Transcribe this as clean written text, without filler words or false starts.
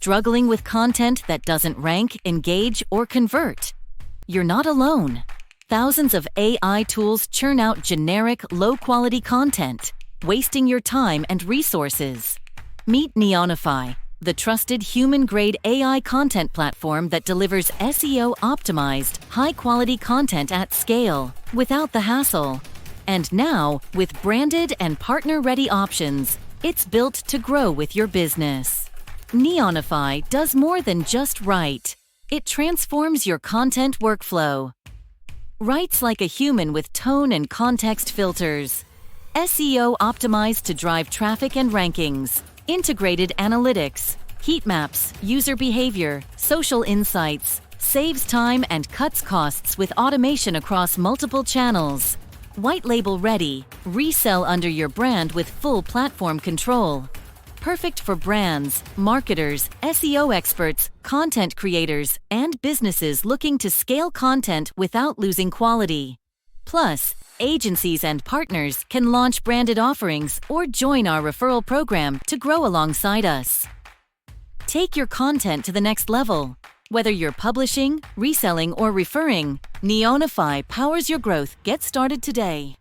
Struggling with content that doesn't rank, engage, or convert? You're not alone. Thousands of AI tools churn out generic, low-quality content, wasting your time and resources. Meet Neonify, the trusted human-grade AI content platform that delivers SEO-optimized, high-quality content at scale, without the hassle. And now, with branded and partner-ready options, it's built to grow with your business. Neonify does more than just write. It transforms your content workflow. Writes like a human with tone and context filters. SEO optimized to drive traffic and rankings. Integrated analytics, heat maps, user behavior, social insights. Saves time and cuts costs with automation across multiple channels. White label ready. Resell under your brand with full platform control. Perfect for brands, marketers, SEO experts, content creators, and businesses looking to scale content without losing quality. Plus, agencies and partners can launch branded offerings or join our referral program to grow alongside us. Take your content to the next level. Whether you're publishing, reselling, or referring, Neonify powers your growth. Get started today.